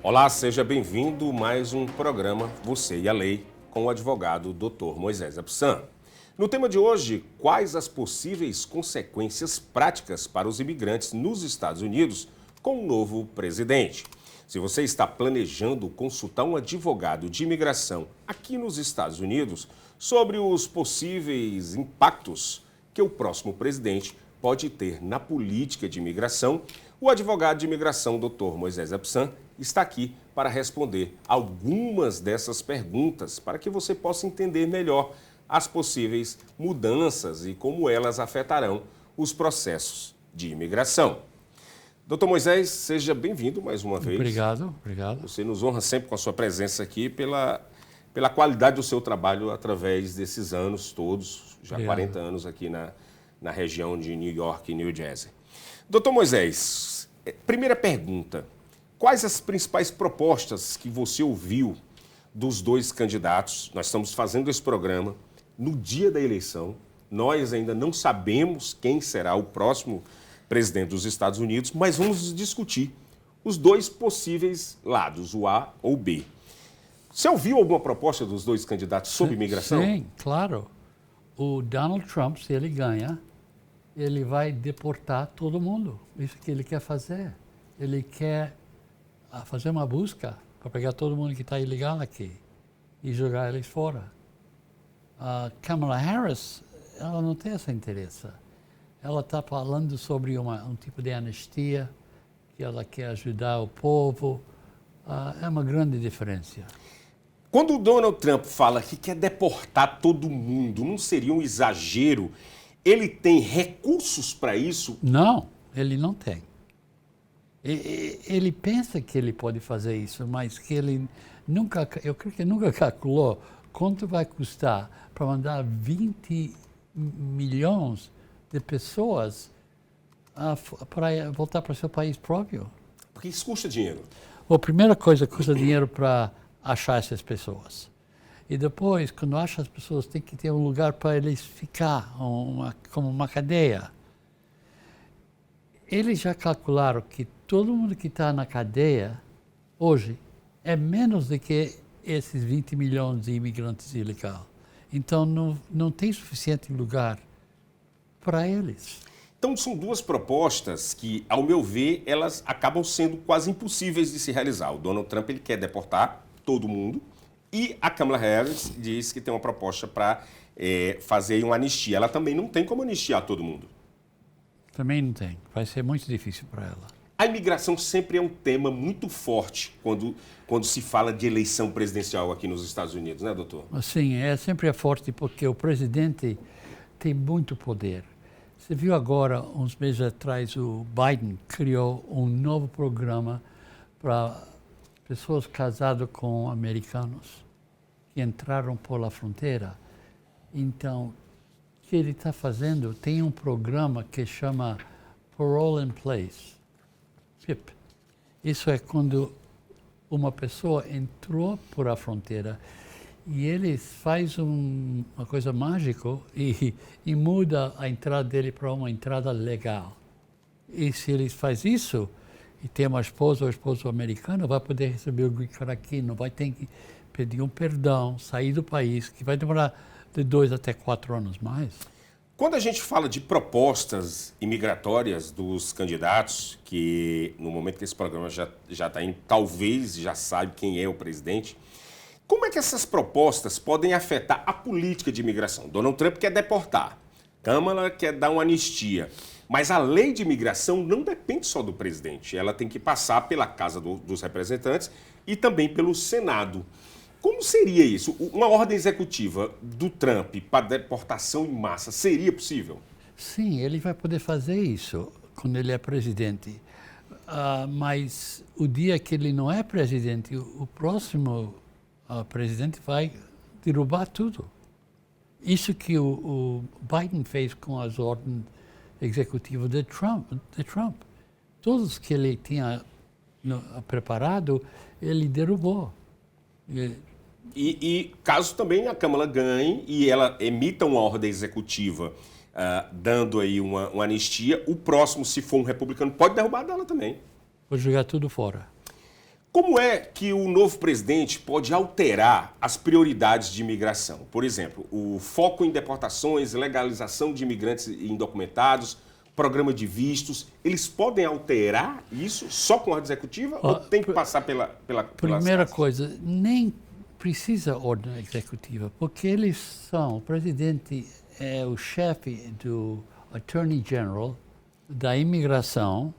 Olá, seja bem-vindo a mais um programa Você e a Lei com o advogado Dr. Moisés Absan. No tema de hoje, quais as possíveis consequências práticas para os imigrantes nos Estados Unidos com o novo presidente? Se você está planejando consultar um advogado de imigração aqui nos Estados Unidos sobre os possíveis impactos que o próximo presidente pode ter na política de imigração, o advogado de imigração Dr. Moisés Absan está aqui para responder algumas dessas perguntas para que você possa entender melhor as possíveis mudanças e como elas afetarão os processos de imigração. Doutor Moisés, seja bem-vindo mais uma vez. Obrigado. Você nos honra sempre com a sua presença aqui pela qualidade do seu trabalho através desses anos todos, já 40 anos aqui na região de New York e New Jersey. Doutor Moisés, primeira pergunta. Quais as principais propostas que você ouviu dos dois candidatos? Nós estamos fazendo esse programa no dia da eleição. Nós ainda não sabemos quem será o próximo presidente dos Estados Unidos, mas vamos discutir os dois possíveis lados, o A ou o B. Você ouviu alguma proposta dos dois candidatos sobre imigração? Sim, claro. O Donald Trump, se ele ganha, ele vai deportar todo mundo. Isso que ele quer fazer. Ele quer fazer uma busca para pegar todo mundo que está ilegal aqui e jogar eles fora. A Kamala Harris, ela não tem esse interesse. Ela está falando sobre um tipo de anistia, que ela quer ajudar o povo. É uma grande diferença. Quando o Donald Trump fala que quer deportar todo mundo, não seria um exagero? Ele tem recursos para isso? Não, ele não tem. Ele pensa que ele pode fazer isso, mas que ele nunca, eu creio que nunca calculou quanto vai custar para mandar 20 milhões de pessoas para voltar para seu país próprio. Porque isso custa dinheiro. A primeira coisa, custa dinheiro para achar essas pessoas. E depois, quando acha as pessoas, tem que ter um lugar para eles ficar, como uma cadeia. Eles já calcularam que todo mundo que está na cadeia, hoje, é menos do que esses 20 milhões de imigrantes ilegais. Então, não tem suficiente lugar para eles. Então, são duas propostas que, ao meu ver, elas acabam sendo quase impossíveis de se realizar. O Donald Trump ele quer deportar todo mundo e a Kamala Harris diz que tem uma proposta para fazer uma anistia. Ela também não tem como anistiar todo mundo. Também não tem. Vai ser muito difícil para ela. A imigração sempre é um tema muito forte quando se fala de eleição presidencial aqui nos Estados Unidos, né, doutor? Sim, sempre é forte porque o presidente tem muito poder. Você viu agora, uns meses atrás, o Biden criou um novo programa para pessoas casadas com americanos que entraram pela fronteira. Então, o que ele está fazendo, tem um programa que chama Parole in Place, PIP. Isso é quando uma pessoa entrou por a fronteira e ele faz uma coisa mágica e muda a entrada dele para uma entrada legal. E se ele faz isso, e tem uma esposa ou esposo americano, vai poder receber o green card aqui, não vai ter que pedir um perdão, sair do país, que vai demorar de 2 até 4 anos mais. Quando a gente fala de propostas imigratórias dos candidatos, que no momento que esse programa já está indo, talvez já sabe quem é o presidente, como é que essas propostas podem afetar a política de imigração? Donald Trump quer deportar, Kamala quer dar uma anistia, mas a lei de imigração não depende só do presidente, ela tem que passar pela Casa dos Representantes e também pelo Senado. Como seria isso? Uma ordem executiva do Trump para deportação em massa seria possível? Sim, ele vai poder fazer isso quando ele é presidente. Mas o dia que ele não é presidente, o próximo presidente vai derrubar tudo. Isso que o Biden fez com as ordens executivas de Trump. Todos que ele tinha preparado, ele derrubou. E caso também a Câmara ganhe e ela emita uma ordem executiva dando aí uma anistia, o próximo, se for um republicano, pode derrubar dela também. Pode jogar tudo fora. Como é que o novo presidente pode alterar as prioridades de imigração? Por exemplo, o foco em deportações, legalização de imigrantes indocumentados, programa de vistos, eles podem alterar isso só com a ordem executiva ou tem que passar pela Primeira coisa, nem precisa ordem executiva, porque eles são, o presidente é o chefe do Attorney General da imigração,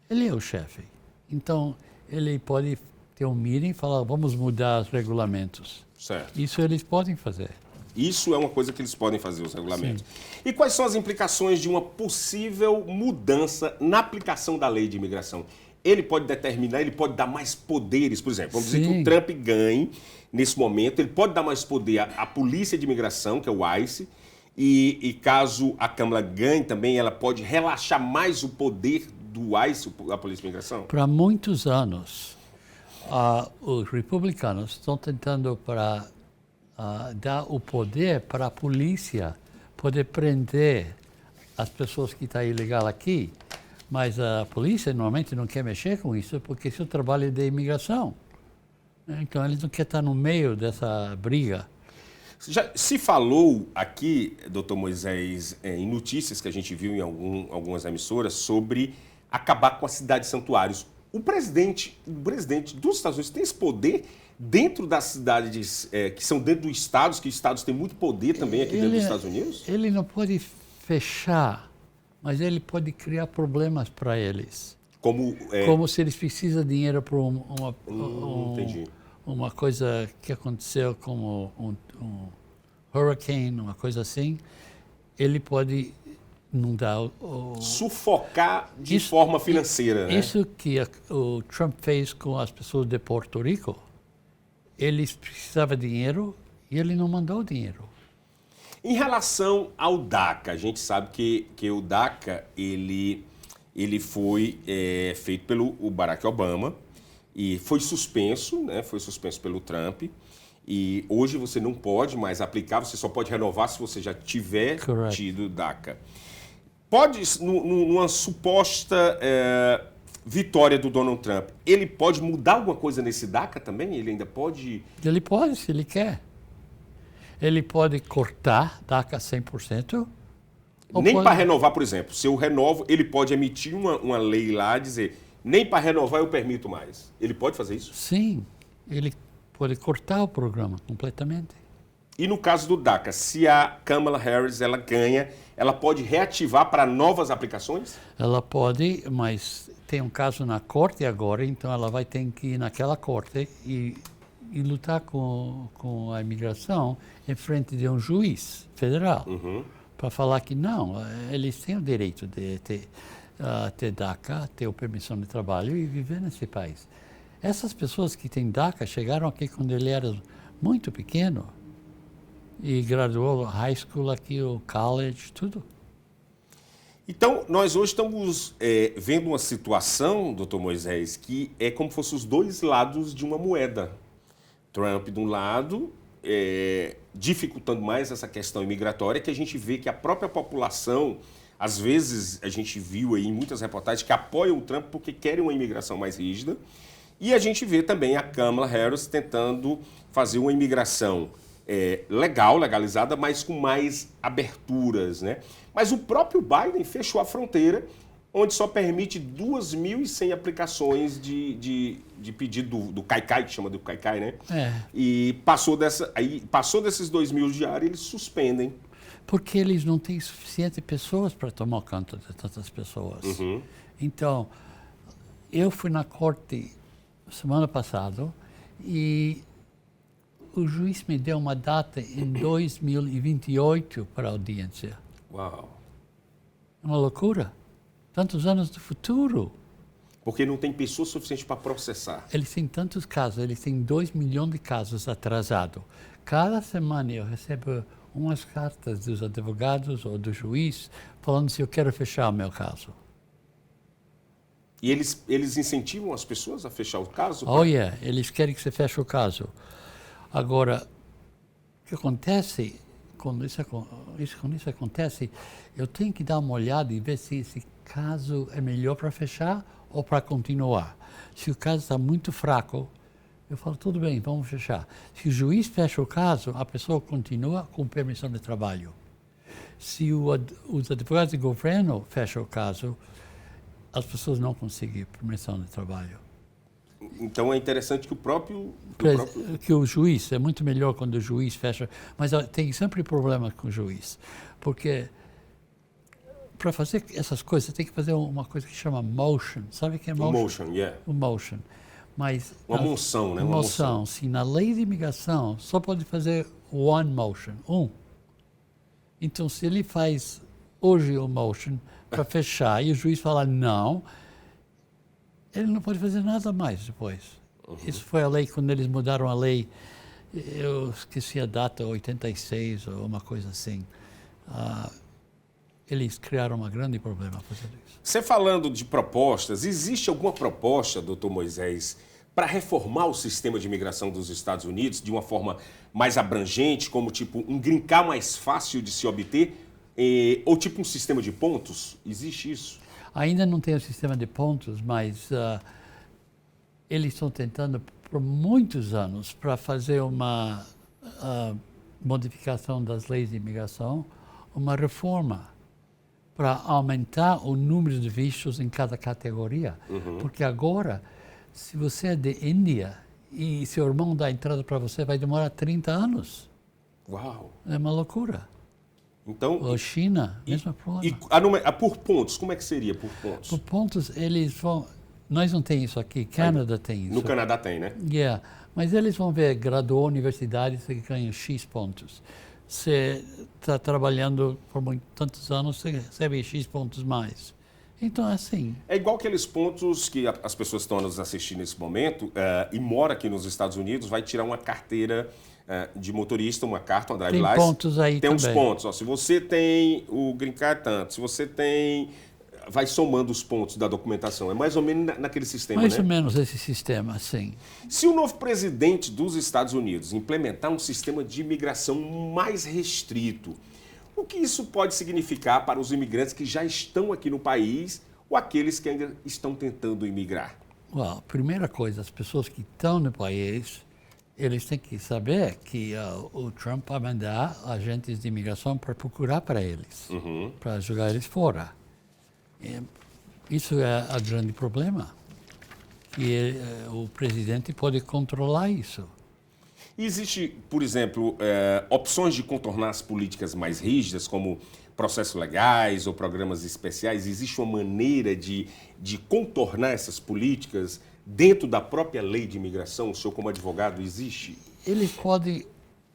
ele é o chefe. Então, ele pode ter um meeting e falar, vamos mudar os regulamentos. Certo. Isso eles podem fazer. Isso é uma coisa que eles podem fazer, os regulamentos. Sim. E quais são as implicações de uma possível mudança na aplicação da lei de imigração? Ele pode determinar, ele pode dar mais poderes, por exemplo, vamos dizer que o Trump ganhe nesse momento, ele pode dar mais poder à polícia de imigração, que é o ICE, e caso a Câmara ganhe também, ela pode relaxar mais o poder do ICE, a polícia de imigração? Para muitos anos, os republicanos estão tentando dar o poder para a polícia poder prender as pessoas que estão ilegal aqui, mas a polícia normalmente não quer mexer com isso porque isso é o trabalho de imigração. Então eles não querem estar no meio dessa briga. Já se falou aqui, doutor Moisés, em notícias que a gente viu em algumas emissoras sobre acabar com a cidade de santuários. O presidente dos Estados Unidos tem esse poder dentro das cidades que são dentro dos estados, que os estados têm muito poder também aqui dentro dos Estados Unidos? Ele não pode fechar, mas ele pode criar problemas para eles. Como se eles precisam de dinheiro para uma coisa que aconteceu como um hurricane, uma coisa assim, ele pode não dar sufocar de forma financeira. Isso que o Trump fez com as pessoas de Porto Rico. Eles precisavam de dinheiro e ele não mandou dinheiro. Em relação ao DACA, a gente sabe que o DACA ele foi feito pelo Barack Obama e foi suspenso, né? Foi suspenso pelo Trump. E hoje você não pode mais aplicar, você só pode renovar se você já tiver tido DACA. Pode, numa suposta vitória do Donald Trump, ele pode mudar alguma coisa nesse DACA também? Ele ainda pode? Ele pode, se ele quer. Ele pode cortar DACA 100%. Nem para renovar, por exemplo. Se eu renovo, ele pode emitir uma lei lá, dizer, nem para renovar eu permito mais. Ele pode fazer isso? Sim, ele pode cortar o programa completamente. E no caso do DACA, se a Kamala Harris ela ganha, ela pode reativar para novas aplicações? Ela pode, mas tem um caso na corte agora, então ela vai ter que ir naquela corte e lutar com a imigração em frente de um juiz federal para falar que não, eles têm o direito de ter DACA, ter a permissão de trabalho e viver nesse país. Essas pessoas que têm DACA chegaram aqui quando ele era muito pequeno e graduou high school aqui, o college, tudo. Então, nós hoje estamos vendo uma situação, doutor Moisés, que é como se fossem os dois lados de uma moeda. Trump, de um lado, dificultando mais essa questão imigratória, que a gente vê que a própria população, às vezes, a gente viu aí em muitas reportagens que apoiam o Trump porque querem uma imigração mais rígida. E a gente vê também a Kamala Harris tentando fazer uma imigração legalizada, mas com mais aberturas, né? Mas o próprio Biden fechou a fronteira, onde só permite 2.100 aplicações de pedido do CAICAI, que chama do CAICAI, né? E passou desses 2.000 diários, eles suspendem. Porque eles não têm suficiente pessoas para tomar conta de tantas pessoas. Então, eu fui na corte semana passada e o juiz me deu uma data em 2028 para a audiência. Uau! É uma loucura. Tantos anos do futuro. Porque não tem pessoas suficientes para processar. Eles têm tantos casos, eles têm 2 milhões de casos atrasados. Cada semana eu recebo umas cartas dos advogados ou do juiz falando se eu quero fechar o meu caso. E eles incentivam as pessoas a fechar o caso? Eles querem que você feche o caso. Agora, o que acontece, quando isso acontece, eu tenho que dar uma olhada e ver se esse caso é melhor para fechar ou para continuar. Se o caso está muito fraco, eu falo, tudo bem, vamos fechar. Se o juiz fecha o caso, a pessoa continua com permissão de trabalho. Se os advogados de governo fecham o caso, as pessoas não conseguem permissão de trabalho. Então é interessante que Que o juiz, é muito melhor quando o juiz fecha, mas tem sempre problema com o juiz, porque para fazer essas coisas tem que fazer uma coisa que chama motion, sabe o que é motion? Motion, yeah. O motion. Mas Uma moção, né? Uma moção. Sim, na lei de imigração só pode fazer one motion, Então, se ele faz hoje o motion para fechar e o juiz fala não, ele não pode fazer nada mais depois. Isso foi a lei, quando eles mudaram a lei, eu esqueci a data, 86 ou uma coisa assim. Eles criaram um grande problema fazendo isso. Você falando de propostas, existe alguma proposta, doutor Moisés, para reformar o sistema de imigração dos Estados Unidos de uma forma mais abrangente, como tipo um green card mais fácil de se obter, ou tipo um sistema de pontos? Existe isso? Ainda não tem o sistema de pontos, mas eles estão tentando por muitos anos para fazer uma modificação das leis de imigração, uma reforma para aumentar o número de vistos em cada categoria. Porque agora, se você é de Índia e seu irmão dá entrada para você, vai demorar 30 anos. Uau! É uma loucura. Então, Ou China, mesmo problema. E por pontos, como é que seria por pontos? Por pontos, eles vão... Nós não tem isso aqui, Canadá tem isso. No Canadá tem, né? Yeah. Mas eles vão ver, graduou a universidade, você ganha X pontos. Você está trabalhando por tantos anos, você recebe X pontos mais. Então, assim... É igual aqueles pontos que as pessoas que estão nos assistindo nesse momento e mora aqui nos Estados Unidos, vai tirar uma carteira de motorista, uma carta, uma drive license. Tem pontos aí tem também. Tem uns pontos. Ó, se você tem o green card tanto, se você tem... Vai somando os pontos da documentação. É mais ou menos naquele sistema, mais né? ou menos esse sistema, sim. Se o novo presidente dos Estados Unidos implementar um sistema de imigração mais restrito, o que isso pode significar para os imigrantes que já estão aqui no país ou aqueles que ainda estão tentando imigrar? Well, primeira coisa, as pessoas que estão no país, eles têm que saber que o Trump vai mandar agentes de imigração para procurar para eles, para jogar eles fora. Isso é o grande problema, que o presidente pode controlar isso. Existe, por exemplo, opções de contornar as políticas mais rígidas, como processos legais ou programas especiais? Existe uma maneira de contornar essas políticas dentro da própria lei de imigração? O senhor, como advogado, existe? Eles podem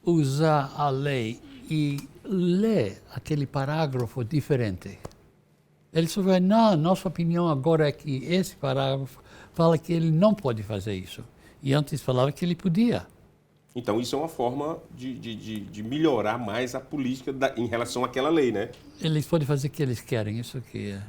usar a lei e ler aquele parágrafo diferente. Eles só vão, não, nossa opinião agora é que esse parágrafo fala que ele não pode fazer isso. E antes falava que ele podia. Então, isso é uma forma de melhorar mais a política em relação àquela lei, né? Eles podem fazer o que eles querem, isso que é.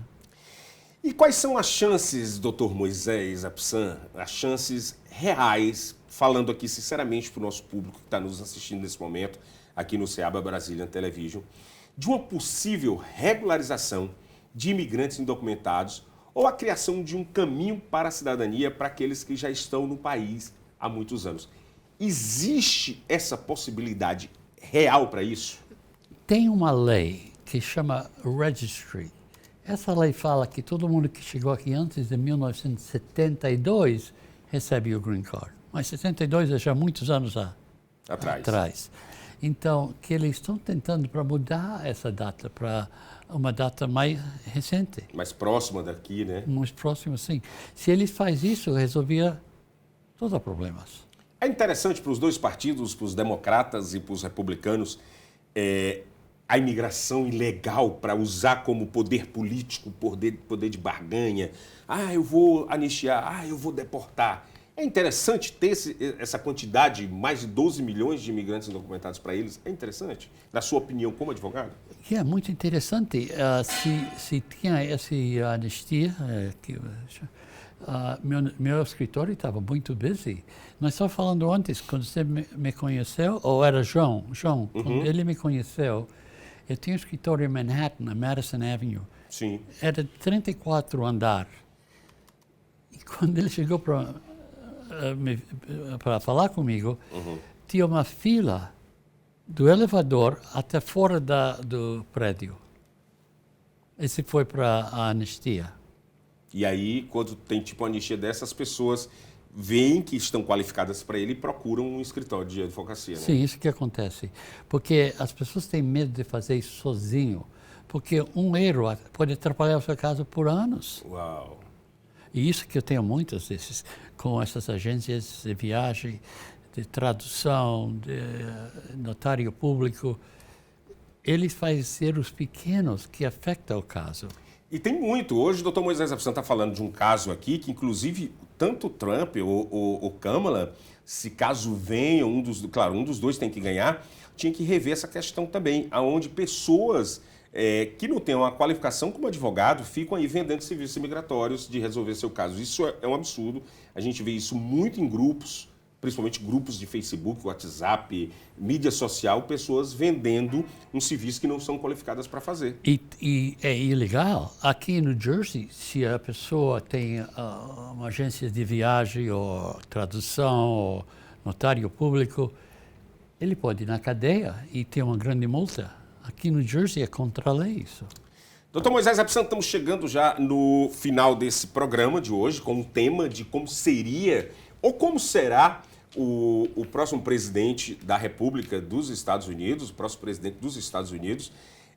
E quais são as chances, doutor Moisés Apsan, as chances reais, falando aqui sinceramente para o nosso público que está nos assistindo nesse momento, aqui no Seaba Brazilian Television, de uma possível regularização de imigrantes indocumentados ou a criação de um caminho para a cidadania para aqueles que já estão no país há muitos anos? Existe essa possibilidade real para isso? Tem uma lei que chama Registry. Essa lei fala que todo mundo que chegou aqui antes de 1972 recebe o Green Card. Mas 72 é já muitos anos atrás. Então, que eles estão tentando para mudar essa data para uma data mais recente. Mais próxima daqui, né? Mais próxima, sim. Se eles fazem isso, resolvia todos os problemas. É interessante para os dois partidos, para os democratas e para os republicanos, a imigração ilegal para usar como poder político, poder de barganha. Eu vou anistiar, eu vou deportar. É interessante ter essa quantidade, mais de 12 milhões de imigrantes indocumentados para eles. É interessante, na sua opinião, como advogado? É muito interessante. Se tinha essa anistia, meu escritório estava muito busy. Nós estávamos falando antes, quando você me conheceu, ou era João, quando ele me conheceu, eu tinha um escritório em Manhattan, na Madison Avenue. Sim. Era 34 andar. quando ele chegou para falar comigo, tinha uma fila do elevador até fora do prédio. Esse foi para a anistia. E aí, quando tem tipo uma anistia dessas, as pessoas veem que estão qualificadas para ele e procuram um escritório de advocacia, né? Sim, isso que acontece. Porque as pessoas têm medo de fazer isso sozinho. Porque um erro pode atrapalhar o seu caso por anos. Uau! E isso que eu tenho muitos desses, com essas agências de viagem, de tradução, de notário público. Eles fazem erros pequenos que afetam o caso. E tem muito. Hoje o doutor Moisés Apsan está falando de um caso aqui que, inclusive, tanto o Trump ou o Kamala, se caso venha, um dos dois tem que ganhar, tinha que rever essa questão também, onde pessoas que não têm uma qualificação como advogado ficam aí vendendo serviços migratórios de resolver seu caso. Isso é um absurdo. A gente vê isso muito em grupos, principalmente grupos de Facebook, WhatsApp, mídia social, pessoas vendendo um serviço que não são qualificadas para fazer. E é ilegal. Aqui no Jersey, se a pessoa tem uma agência de viagem ou tradução ou notário público, ele pode ir na cadeia e ter uma grande multa. Aqui no Jersey é contra a lei isso. Doutor Moisés Apsan, estamos chegando já no final desse programa de hoje com um tema de como seria ou como será o próximo presidente da República dos Estados Unidos, o próximo presidente dos Estados Unidos,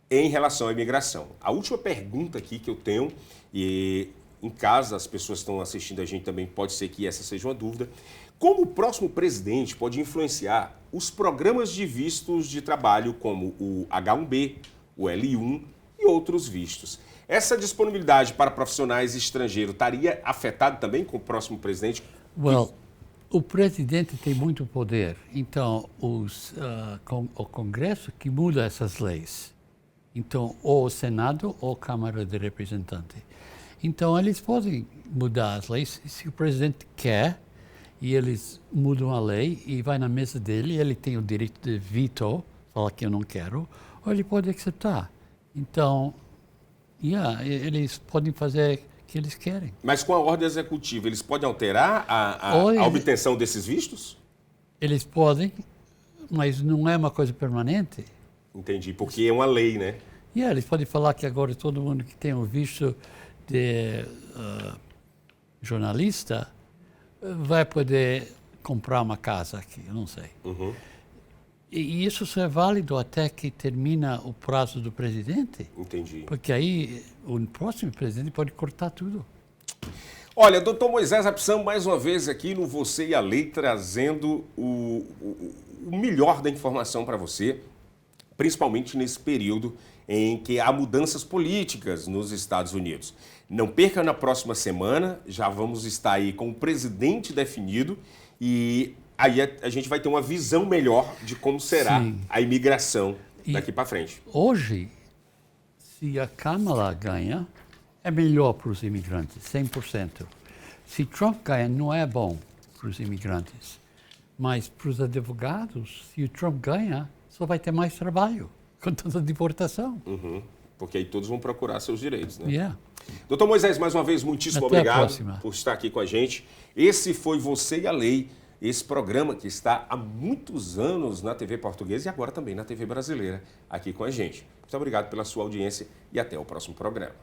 em relação à imigração. A última pergunta aqui que eu tenho, e em casa as pessoas estão assistindo a gente também, pode ser que essa seja uma dúvida, como o próximo presidente pode influenciar os programas de vistos de trabalho como o H-1B, o L-1 e outros vistos? Essa disponibilidade para profissionais estrangeiros estaria afetada também com o próximo presidente? O presidente tem muito poder, então o Congresso que muda essas leis. Então, ou o Senado ou a Câmara de Representantes. Então, eles podem mudar as leis se o presidente quer, e eles mudam a lei e vai na mesa dele, ele tem o direito de veto, falar que eu não quero, ou ele pode aceitar. Então, eles podem fazer o que eles querem. Mas com a ordem executiva, eles podem alterar a obtenção desses vistos? Eles podem, mas não é uma coisa permanente. Entendi, porque é uma lei, né? Eles podem falar que agora todo mundo que tem o visto de jornalista vai poder comprar uma casa aqui, eu não sei. E isso só é válido até que termina o prazo do presidente. Entendi. Porque aí o próximo presidente pode cortar tudo. Olha, doutor Moisés Apsan, mais uma vez aqui no Você e a Lei, trazendo o melhor da informação para você, principalmente nesse período em que há mudanças políticas nos Estados Unidos. Não perca na próxima semana, já vamos estar aí com o presidente definido e aí a gente vai ter uma visão melhor de como será a imigração daqui para frente. Hoje, se a Kamala ganha, é melhor para os imigrantes, 100%. Se Trump ganha, não é bom para os imigrantes. Mas para os advogados, se o Trump ganha, só vai ter mais trabalho com toda a deportação. Porque aí todos vão procurar seus direitos, né? Doutor Moisés, mais uma vez, muitíssimo obrigado por estar aqui com a gente. Esse foi Você e a Lei, esse programa que está há muitos anos na TV portuguesa e agora também na TV brasileira, aqui com a gente. Muito obrigado pela sua audiência e até o próximo programa.